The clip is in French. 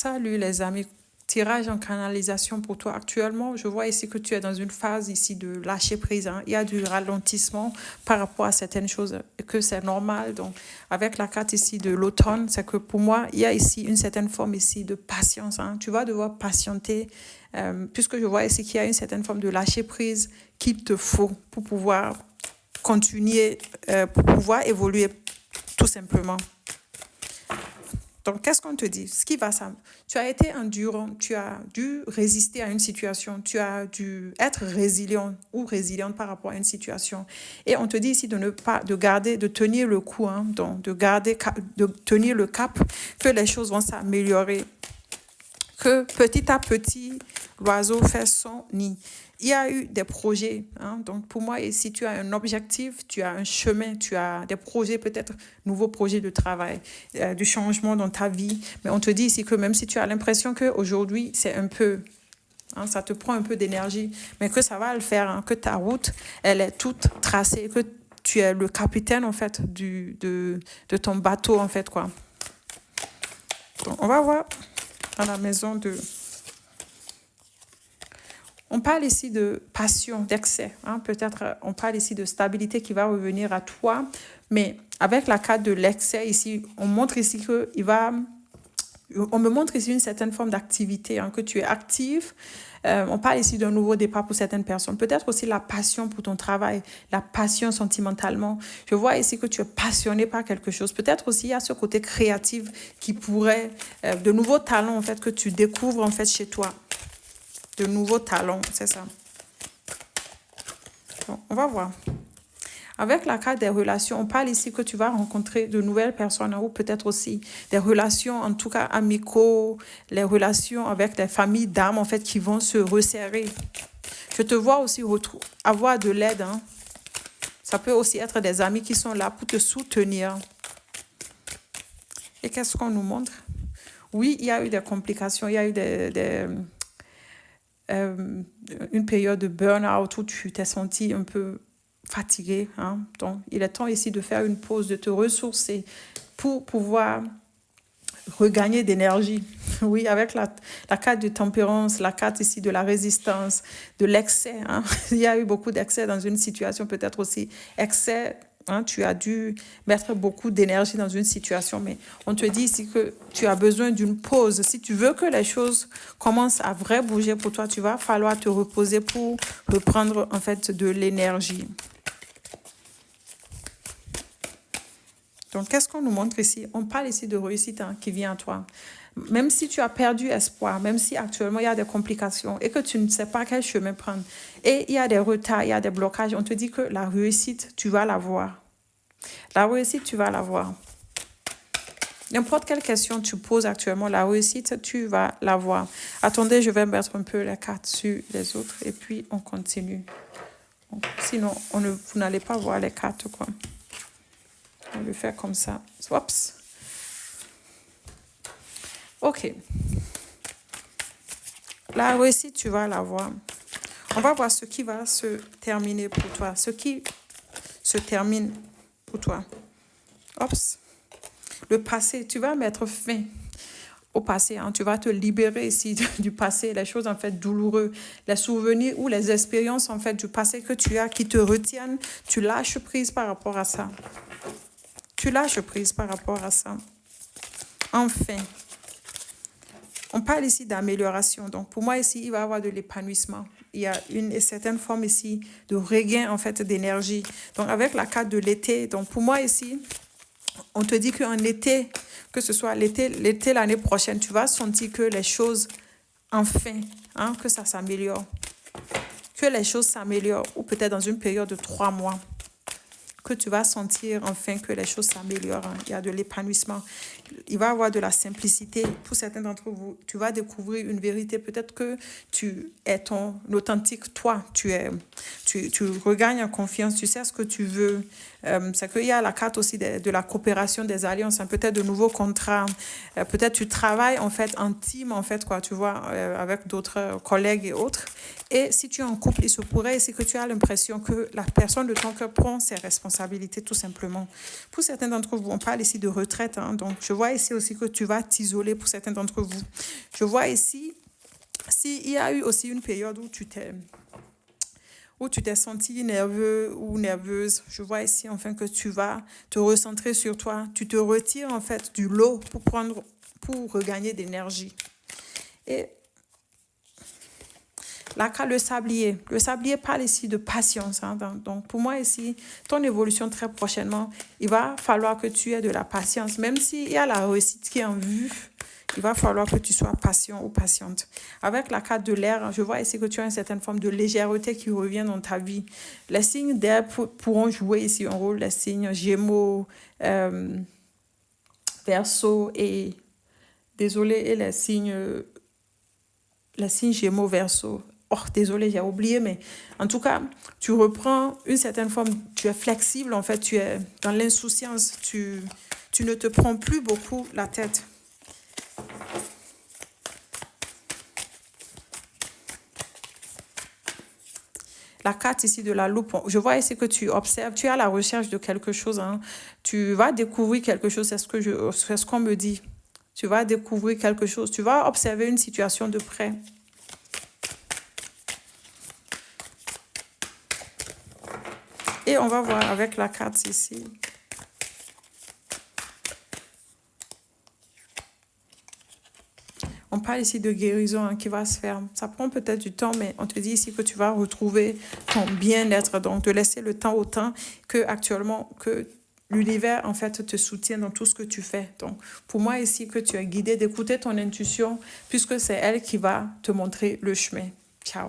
Salut les amis, tirage en canalisation pour toi. Actuellement, je vois ici que tu es dans une phase ici de lâcher prise, hein. Il y a du ralentissement par rapport à certaines choses et que c'est normal. Donc, avec la carte ici de l'automne, c'est que pour moi, il y a ici une certaine forme ici de patience, hein. Tu vas devoir patienter puisque je vois ici qu'il y a une certaine forme de lâcher prise qu'il te faut pour pouvoir continuer, pour pouvoir évoluer tout simplement. Donc, qu'est-ce qu'on te dit? Ce qui va, ça. Tu as été endurant, tu as dû résister à une situation, tu as dû être résilient ou résiliente par rapport à une situation. Et on te dit ici de ne pas, de garder, de tenir le coup, hein, donc de garder, de tenir le cap, que les choses vont s'améliorer, que petit à petit, l'oiseau fait son nid. Il y a eu des projets, hein, donc pour moi, si tu as un objectif, tu as un chemin, tu as des projets, peut-être nouveaux projets de travail, du changement dans ta vie. Mais on te dit ici que même si tu as l'impression qu'aujourd'hui, c'est un peu, hein, ça te prend un peu d'énergie, mais que ça va le faire, hein, que ta route, elle est toute tracée, que tu es le capitaine, en fait, de ton bateau, en fait, quoi. Donc, on va voir dans la maison de... On parle ici de passion, d'excès, hein. Peut-être on parle ici de stabilité qui va revenir à toi, mais avec la carte de l'excès ici, on montre ici que on me montre ici une certaine forme d'activité, hein, que tu es active. On parle ici d'un nouveau départ pour certaines personnes. Peut-être aussi la passion pour ton travail, la passion sentimentalement. Je vois ici que tu es passionné par quelque chose. Peut-être aussi il y a ce côté créatif qui pourrait, de nouveaux talents en fait que tu découvres en fait chez toi. De nouveaux talents, c'est ça. Bon, on va voir. Avec la carte des relations, on parle ici que tu vas rencontrer de nouvelles personnes ou peut-être aussi des relations, en tout cas amicaux, les relations avec les familles d'âmes, en fait, qui vont se resserrer. Je te vois aussi avoir de l'aide, hein. Ça peut aussi être des amis qui sont là pour te soutenir. Et qu'est-ce qu'on nous montre? Oui, il y a eu des complications, il y a eu une période de burn-out où tu t'es senti un peu fatigué, hein. Donc, il est temps ici de faire une pause, de te ressourcer pour pouvoir regagner d'énergie. Oui, avec la carte de tempérance, la carte ici de la résistance, de l'excès, hein. Il y a eu beaucoup d'excès dans une situation, peut-être aussi excès. Hein, tu as dû mettre beaucoup d'énergie dans une situation, mais on te dit ici que tu as besoin d'une pause. Si tu veux que les choses commencent à vraiment bouger pour toi, tu vas falloir te reposer pour reprendre en fait de l'énergie. Donc, qu'est-ce qu'on nous montre ici? On parle ici de réussite, hein, qui vient à toi. Même si tu as perdu espoir, même si actuellement il y a des complications et que tu ne sais pas quel chemin prendre, et il y a des retards, il y a des blocages, on te dit que la réussite, tu vas l'avoir. La réussite, tu vas l'avoir. N'importe quelle question tu poses actuellement, la réussite, tu vas l'avoir. Attendez, je vais mettre un peu les cartes sur les autres et puis on continue. Sinon, vous n'allez pas voir les cartes, quoi. On le fait comme ça. Oups. Ok. La réussite, tu vas l'avoir. On va voir ce qui va se terminer pour toi. Ce qui se termine pour toi. Oups. Le passé, tu vas mettre fin au passé, hein. Tu vas te libérer ici du passé, les choses en fait douloureuses, les souvenirs ou les expériences en fait du passé que tu as qui te retiennent. Tu lâches prise par rapport à ça. Tu lâches prise par rapport à ça. Enfin, on parle ici d'amélioration. Donc, pour moi, ici, il va y avoir de l'épanouissement. Il y a une certaine forme ici de regain, en fait, d'énergie. Donc, avec la carte de l'été, donc pour moi, ici, on te dit qu'en été, que ce soit l'été l'année prochaine, tu vas sentir que les choses, enfin, hein, que ça s'améliore. Que les choses s'améliorent, ou peut-être dans une période de 3 mois. Que tu vas sentir enfin que les choses s'améliorent. Hein. Il y a de l'épanouissement. Il va y avoir de la simplicité. Pour certains d'entre vous, tu vas découvrir une vérité. Peut-être que tu es ton authentique toi. Tu es Tu regagnes en confiance, tu sais ce que tu veux. C'est qu'il y a la carte aussi de la coopération, des alliances, hein, peut-être de nouveaux contrats. Peut-être tu travailles en fait en team, en fait, quoi, tu vois, avec d'autres collègues et autres. Et si tu es en couple, il se pourrait ici que tu as l'impression que la personne de ton cœur prend ses responsabilités, tout simplement. Pour certains d'entre vous, on parle ici de retraite, hein, donc je vois ici aussi que tu vas t'isoler pour certains d'entre vous. Je vois ici, s'il y a eu aussi une période où tu t'es senti nerveux ou nerveuse, je vois ici enfin que tu vas te recentrer sur toi. Tu te retires en fait du lot pour regagner d'énergie. Et là, le sablier. Le sablier parle ici de patience, hein. Donc, pour moi ici, ton évolution très prochainement, il va falloir que tu aies de la patience. Même s'il y a la réussite qui est en vue, il va falloir que tu sois patient ou patiente. Avec la carte de l'air, je vois ici que tu as une certaine forme de légèreté qui revient dans ta vie. Les signes d'air pourront jouer ici un rôle. Les signes Gémeaux, Verseau et... Désolé, et les signes Gémeaux, Verseau. Oh, désolé, j'ai oublié, mais en tout cas, tu reprends une certaine forme, tu es flexible, en fait, tu es dans l'insouciance, tu ne te prends plus beaucoup la tête. La carte ici de la loupe, je vois ici que tu observes, tu es à la recherche de quelque chose, hein. Tu vas découvrir quelque chose, c'est ce qu'on me dit. Tu vas découvrir quelque chose, tu vas observer une situation de près. Et on va voir avec la carte ici. On parle ici de guérison, hein, qui va se faire. Ça prend peut-être du temps, mais on te dit ici que tu vas retrouver ton bien-être. Donc, de laisser le temps au temps que actuellement, que l'univers, en fait, te soutient dans tout ce que tu fais. Donc, pour moi ici, que tu es guidé d'écouter ton intuition, puisque c'est elle qui va te montrer le chemin. Ciao.